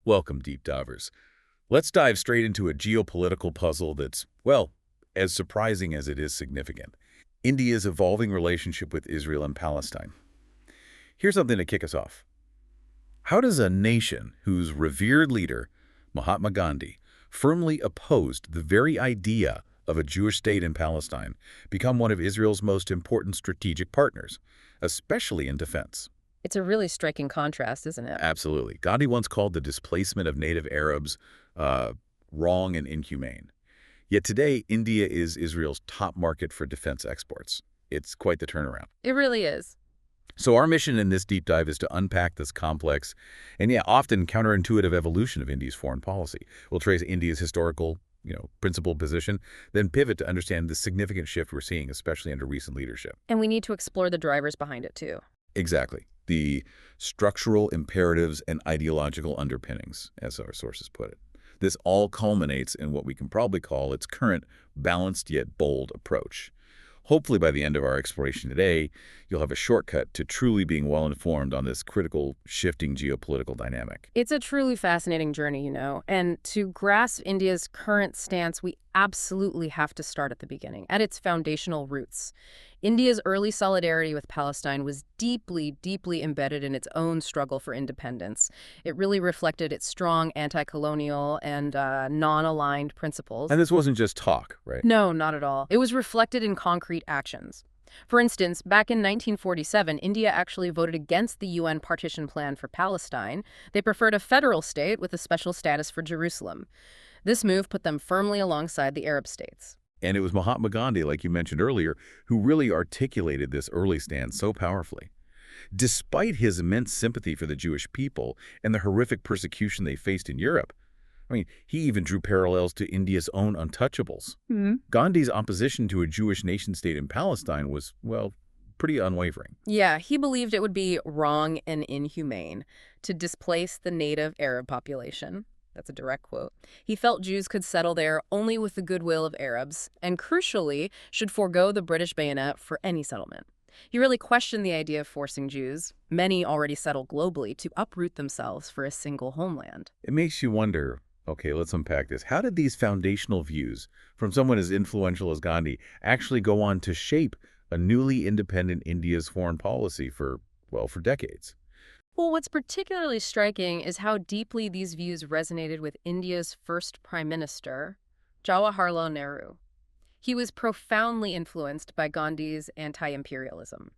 Welcome, deep divers. Let's dive straight into a geopolitical puzzle that's, well, as surprising as it is significant. India's evolving relationship with Israel and Palestine. Here's something to kick us off. How does a nation whose revered leader, Mahatma Gandhi, firmly opposed the very idea of a Jewish state in Palestine become one of Israel's most important strategic partners, especially in defense? It's a really striking contrast, isn't it? Absolutely. Gandhi once called the displacement of native Arabs wrong and inhumane. Yet today, India is Israel's top market for defense exports. It's quite the turnaround. It really is. So our mission in this deep dive is to unpack this complex and, often counterintuitive evolution of India's foreign policy. We'll trace India's historical, principled position, then pivot to understand the significant shift we're seeing, especially under recent leadership. And we need to explore the drivers behind it, too. Exactly. The structural imperatives and ideological underpinnings, as our sources put it. This all culminates in what we can probably call its current balanced yet bold approach. Hopefully by the end of our exploration today, you'll have a shortcut to truly being well-informed on this critical, shifting geopolitical dynamic. It's a truly fascinating journey, and to grasp India's current stance, we absolutely have to start at the beginning, at its foundational roots. India's early solidarity with Palestine was deeply, deeply embedded in its own struggle for independence. It really reflected its strong anti-colonial and non-aligned principles. And this wasn't just talk, right? No, not at all. It was reflected in concrete actions. For instance, back in 1947, India actually voted against the UN Partition Plan for Palestine. They preferred a federal state with a special status for Jerusalem. This move put them firmly alongside the Arab states. And it was Mahatma Gandhi, like you mentioned earlier, who really articulated this early stance so powerfully. Despite his immense sympathy for the Jewish people and the horrific persecution they faced in Europe, he even drew parallels to India's own untouchables. Gandhi's opposition to a Jewish nation-state in Palestine was, well, pretty unwavering. Yeah, he believed it would be wrong and inhumane to displace the native Arab population. That's a direct quote. He felt Jews could settle there only with the goodwill of Arabs, and crucially, should forego the British bayonet for any settlement. He really questioned the idea of forcing Jews, many already settled globally, to uproot themselves for a single homeland. It makes you wonder, okay, let's unpack this. How did these foundational views from someone as influential as Gandhi actually go on to shape a newly independent India's foreign policy for decades? Well, what's particularly striking is how deeply these views resonated with India's first prime minister, Jawaharlal Nehru. He was profoundly influenced by Gandhi's anti-imperialism.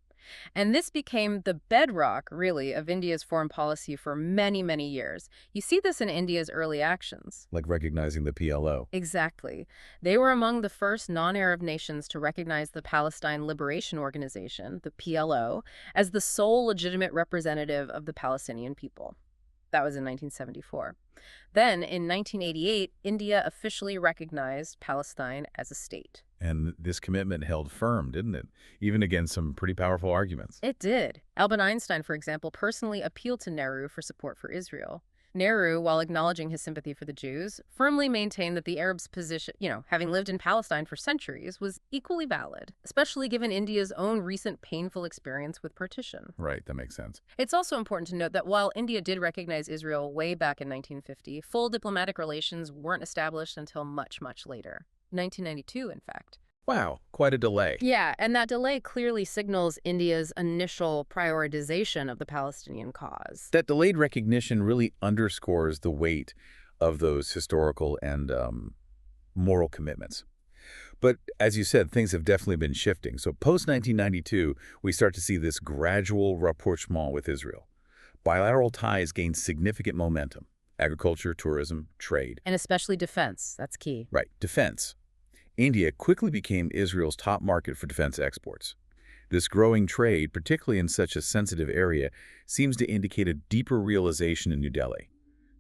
And this became the bedrock, really, of India's foreign policy for many, many years. You see this in India's early actions. Like recognizing the PLO. Exactly. They were among the first non-Arab nations to recognize the Palestine Liberation Organization, the PLO, as the sole legitimate representative of the Palestinian people. That was in 1974. Then, in 1988, India officially recognized Palestine as a state. And this commitment held firm, didn't it? Even against some pretty powerful arguments. It did. Albert Einstein, for example, personally appealed to Nehru for support for Israel. Nehru, while acknowledging his sympathy for the Jews, firmly maintained that the Arabs' position, having lived in Palestine for centuries, was equally valid, especially given India's own recent painful experience with partition. Right, that makes sense. It's also important to note that while India did recognize Israel way back in 1950, full diplomatic relations weren't established until much, much later. 1992, in fact. Wow, quite a delay. Yeah, and that delay clearly signals India's initial prioritization of the Palestinian cause. That delayed recognition really underscores the weight of those historical and moral commitments. But as you said, things have definitely been shifting. So post-1992, we start to see this gradual rapprochement with Israel. Bilateral ties gain significant momentum. Agriculture, tourism, trade. And especially defense. That's key. Right, defense. India quickly became Israel's top market for defense exports. This growing trade, particularly in such a sensitive area, seems to indicate a deeper realization in New Delhi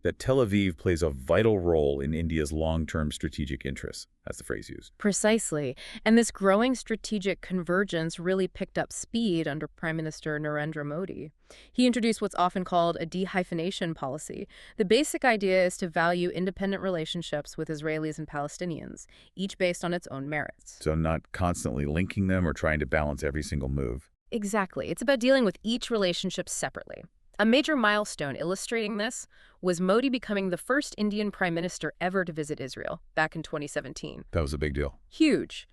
that Tel Aviv plays a vital role in India's long-term strategic interests. That's the phrase used. Precisely. And this growing strategic convergence really picked up speed under Prime Minister Narendra Modi. He introduced what's often called a dehyphenation policy. The basic idea is to value independent relationships with Israelis and Palestinians, each based on its own merits. So not constantly linking them or trying to balance every single move. Exactly. It's about dealing with each relationship separately. A major milestone illustrating this was Modi becoming the first Indian prime minister ever to visit Israel back in 2017. That was a big deal. Huge.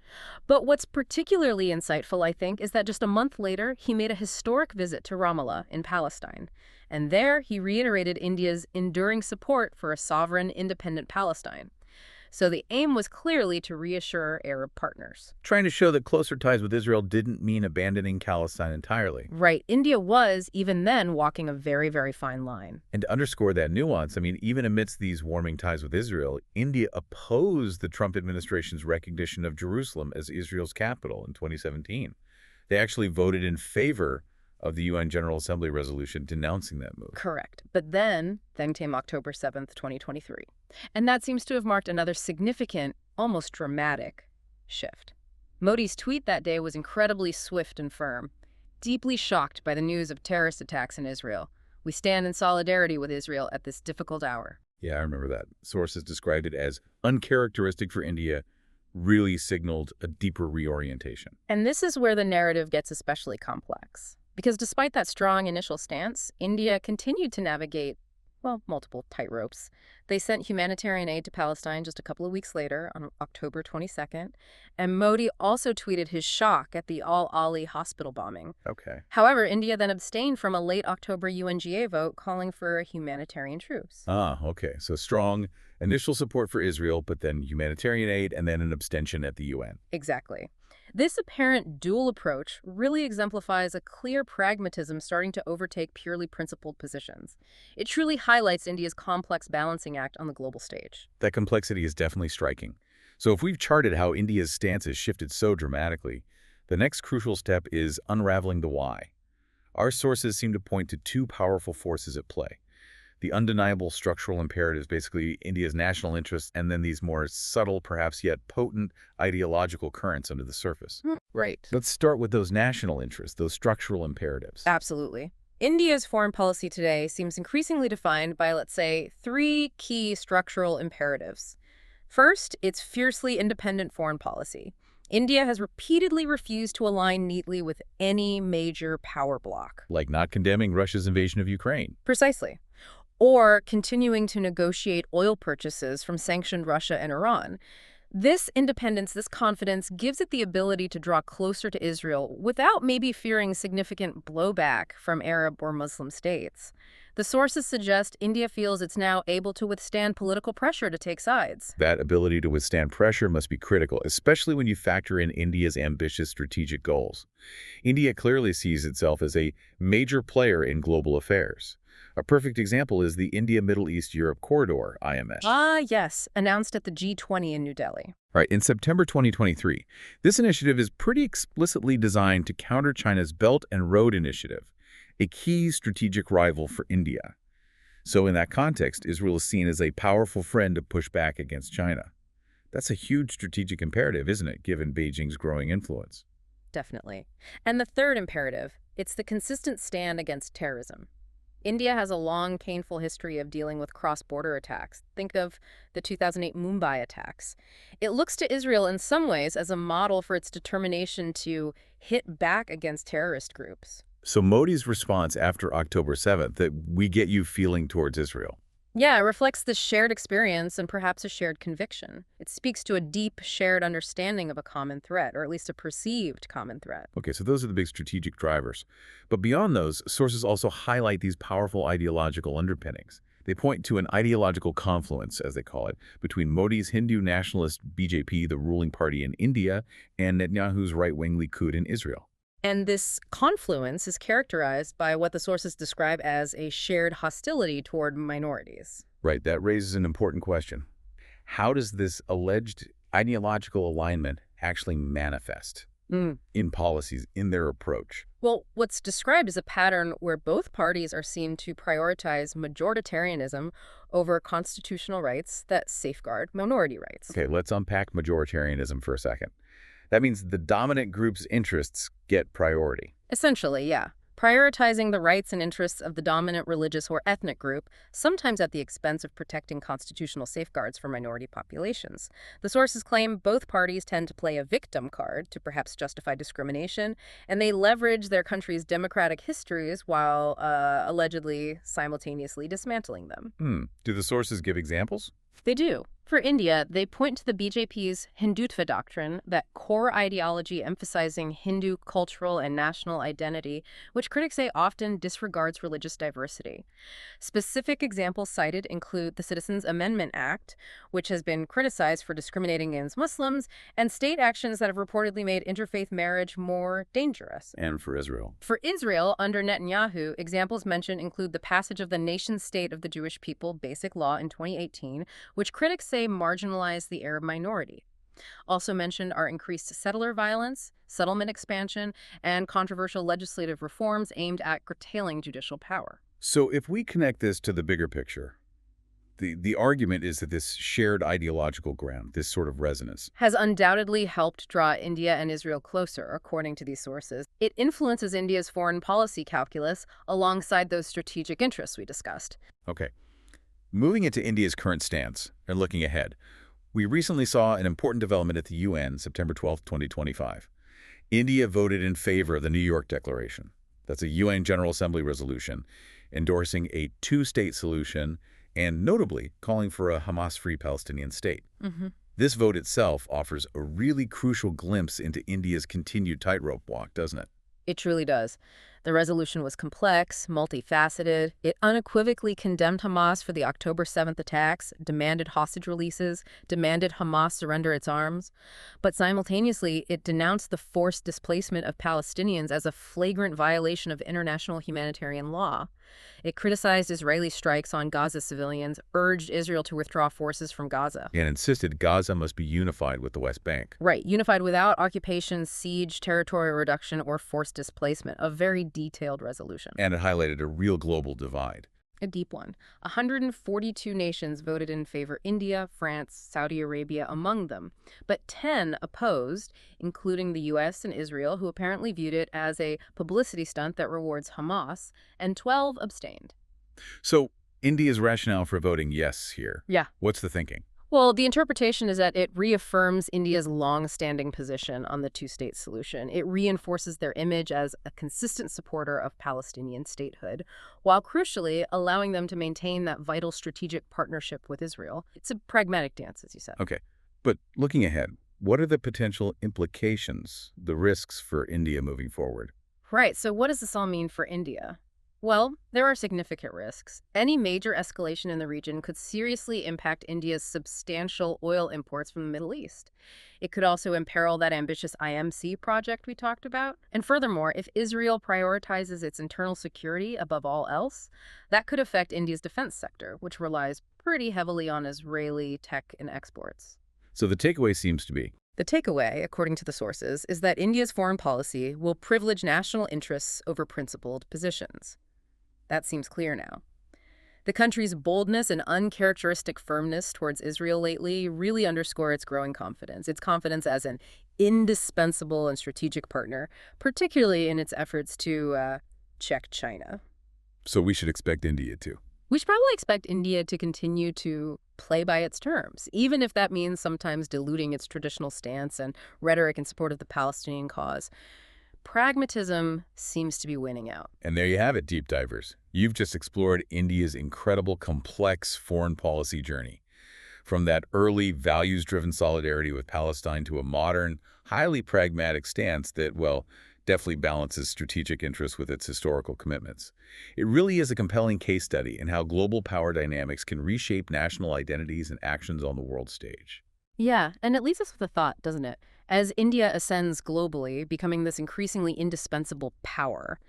But what's particularly insightful, I think, is that just a month later, he made a historic visit to Ramallah in Palestine. And there, he reiterated India's enduring support for a sovereign, independent Palestine. So the aim was clearly to reassure Arab partners. Trying to show that closer ties with Israel didn't mean abandoning Palestine entirely. Right. India was, even then, walking a very, very fine line. And to underscore that nuance, I mean, even amidst these warming ties with Israel, India opposed the Trump administration's recognition of Jerusalem as Israel's capital in 2017. They actually voted in favor of the UN General Assembly resolution denouncing that move. Correct. But then came October 7th, 2023. And that seems to have marked another significant, almost dramatic shift. Modi's tweet that day was incredibly swift and firm. Deeply shocked by the news of terrorist attacks in Israel. We stand in solidarity with Israel at this difficult hour. Yeah, I remember that. Sources described it as uncharacteristic for India, really signaled a deeper reorientation. And this is where the narrative gets especially complex. Because despite that strong initial stance, India continued to navigate, well, multiple tightropes. They sent humanitarian aid to Palestine just a couple of weeks later, on October 22nd, and Modi also tweeted his shock at the Al-Ali hospital bombing. Okay. However, India then abstained from a late October UNGA vote calling for a humanitarian truce. Ah, okay. So strong initial support for Israel, but then humanitarian aid, and then an abstention at the UN. Exactly. This apparent dual approach really exemplifies a clear pragmatism starting to overtake purely principled positions. It truly highlights India's complex balancing act on the global stage. That complexity is definitely striking. So if we've charted how India's stance has shifted so dramatically, the next crucial step is unraveling the why. Our sources seem to point to two powerful forces at play. The undeniable structural imperatives, basically India's national interests, and then these more subtle, perhaps yet potent, ideological currents under the surface. Right. Let's start with those national interests, those structural imperatives. Absolutely. India's foreign policy today seems increasingly defined by, let's say, three key structural imperatives. First, it's fiercely independent foreign policy. India has repeatedly refused to align neatly with any major power bloc. Like not condemning Russia's invasion of Ukraine. Precisely. Or continuing to negotiate oil purchases from sanctioned Russia and Iran. This independence, this confidence, gives it the ability to draw closer to Israel without maybe fearing significant blowback from Arab or Muslim states. The sources suggest India feels it's now able to withstand political pressure to take sides. That ability to withstand pressure must be critical, especially when you factor in India's ambitious strategic goals. India clearly sees itself as a major player in global affairs. A perfect example is the India-Middle East-Europe Corridor, IMS. Ah, yes, announced at the G20 in New Delhi. Right, in September 2023, this initiative is pretty explicitly designed to counter China's Belt and Road Initiative, a key strategic rival for India. So in that context, Israel is seen as a powerful friend to push back against China. That's a huge strategic imperative, isn't it, given Beijing's growing influence? Definitely. And the third imperative, it's the consistent stand against terrorism. India has a long, painful history of dealing with cross-border attacks. Think of the 2008 Mumbai attacks. It looks to Israel in some ways as a model for its determination to hit back against terrorist groups. So Modi's response after October 7th, that we get you feeling towards Israel. Yeah, it reflects this shared experience and perhaps a shared conviction. It speaks to a deep shared understanding of a common threat, or at least a perceived common threat. Okay, so those are the big strategic drivers. But beyond those, sources also highlight these powerful ideological underpinnings. They point to an ideological confluence, as they call it, between Modi's Hindu nationalist BJP, the ruling party in India, and Netanyahu's right-wing Likud in Israel. And this confluence is characterized by what the sources describe as a shared hostility toward minorities. Right, that raises an important question. How does this alleged ideological alignment actually manifest in policies, in their approach? Well, what's described is a pattern where both parties are seen to prioritize majoritarianism over constitutional rights that safeguard minority rights. Okay, let's unpack majoritarianism for a second. That means the dominant group's interests get priority. Essentially, yeah. prioritizing the rights and interests of the dominant religious or ethnic group, sometimes at the expense of protecting constitutional safeguards for minority populations. The sources claim both parties tend to play a victim card to perhaps justify discrimination, and they leverage their country's democratic histories while allegedly simultaneously dismantling them. Do the sources give examples? They do. For India, they point to the BJP's Hindutva doctrine, that core ideology emphasizing Hindu cultural and national identity, which critics say often disregards religious diversity. Specific examples cited include the Citizens Amendment Act, which has been criticized for discriminating against Muslims, and state actions that have reportedly made interfaith marriage more dangerous. And for Israel? For Israel, under Netanyahu, examples mentioned include the passage of the nation-state of the Jewish people Basic Law in 2018, which critics say marginalized the Arab minority. Also mentioned are increased settler violence, settlement expansion, and controversial legislative reforms aimed at curtailing judicial power. So if we connect this to the bigger picture, the argument is that this shared ideological ground, this sort of resonance, has undoubtedly helped draw India and Israel closer, according to these sources. It influences India's foreign policy calculus alongside those strategic interests we discussed. Okay. Moving into India's current stance and looking ahead, we recently saw an important development at the UN, September 12, 2025. India voted in favor of the New York Declaration. That's a UN General Assembly resolution endorsing a two-state solution and notably calling for a Hamas-free Palestinian state. This vote itself offers a really crucial glimpse into India's continued tightrope walk, doesn't it? It truly does. The resolution was complex, multifaceted. It unequivocally condemned Hamas for the October 7th attacks, demanded hostage releases, demanded Hamas surrender its arms. But simultaneously, it denounced the forced displacement of Palestinians as a flagrant violation of international humanitarian law. It criticized Israeli strikes on Gaza civilians, urged Israel to withdraw forces from Gaza. And insisted Gaza must be unified with the West Bank. Right, unified without occupation, siege, territorial reduction, or forced displacement. A very detailed resolution. And it highlighted a real global divide. A deep one. 142 nations voted in favor, India, France, Saudi Arabia among them. But 10 opposed, including the U.S. and Israel, who apparently viewed it as a publicity stunt that rewards Hamas, and 12 abstained. So India's rationale for voting yes here. Yeah. What's the thinking? Well, the interpretation is that it reaffirms India's long-standing position on the two-state solution. It reinforces their image as a consistent supporter of Palestinian statehood, while crucially allowing them to maintain that vital strategic partnership with Israel. It's a pragmatic dance, as you said. Okay, but looking ahead, what are the potential implications, the risks for India moving forward? Right, so what does this all mean for India? Well, there are significant risks. Any major escalation in the region could seriously impact India's substantial oil imports from the Middle East. It could also imperil that ambitious IMC project we talked about. And furthermore, if Israel prioritizes its internal security above all else, that could affect India's defense sector, which relies pretty heavily on Israeli tech and exports. So the takeaway seems to be, the takeaway, according to the sources, is that India's foreign policy will privilege national interests over principled positions. That seems clear now. The country's boldness and uncharacteristic firmness towards Israel lately really underscore its growing confidence. Its confidence as an indispensable and strategic partner, particularly in its efforts to check China. so we should expect India to. We should probably expect India to continue to play by its terms, even if that means sometimes diluting its traditional stance and rhetoric in support of the Palestinian cause. Pragmatism seems to be winning out. And there you have it, deep divers. You've just explored India's incredible, complex foreign policy journey. From that early values-driven solidarity with Palestine to a modern, highly pragmatic stance that, well, definitely balances strategic interests with its historical commitments. It really is a compelling case study in how global power dynamics can reshape national identities and actions on the world stage. Yeah, and it leaves us with a thought, doesn't it? As India ascends globally, becoming this increasingly indispensable power,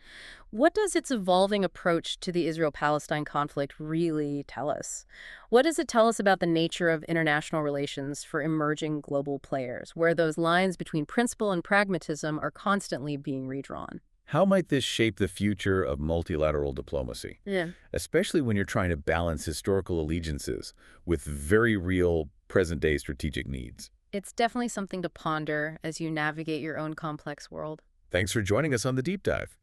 what does its evolving approach to the Israel-Palestine conflict really tell us? What does it tell us about the nature of international relations for emerging global players, where those lines between principle and pragmatism are constantly being redrawn? How might this shape the future of multilateral diplomacy? Yeah. Especially when you're trying to balance historical allegiances with very real present-day strategic needs. It's definitely something to ponder as you navigate your own complex world. Thanks for joining us on The Deep Dive.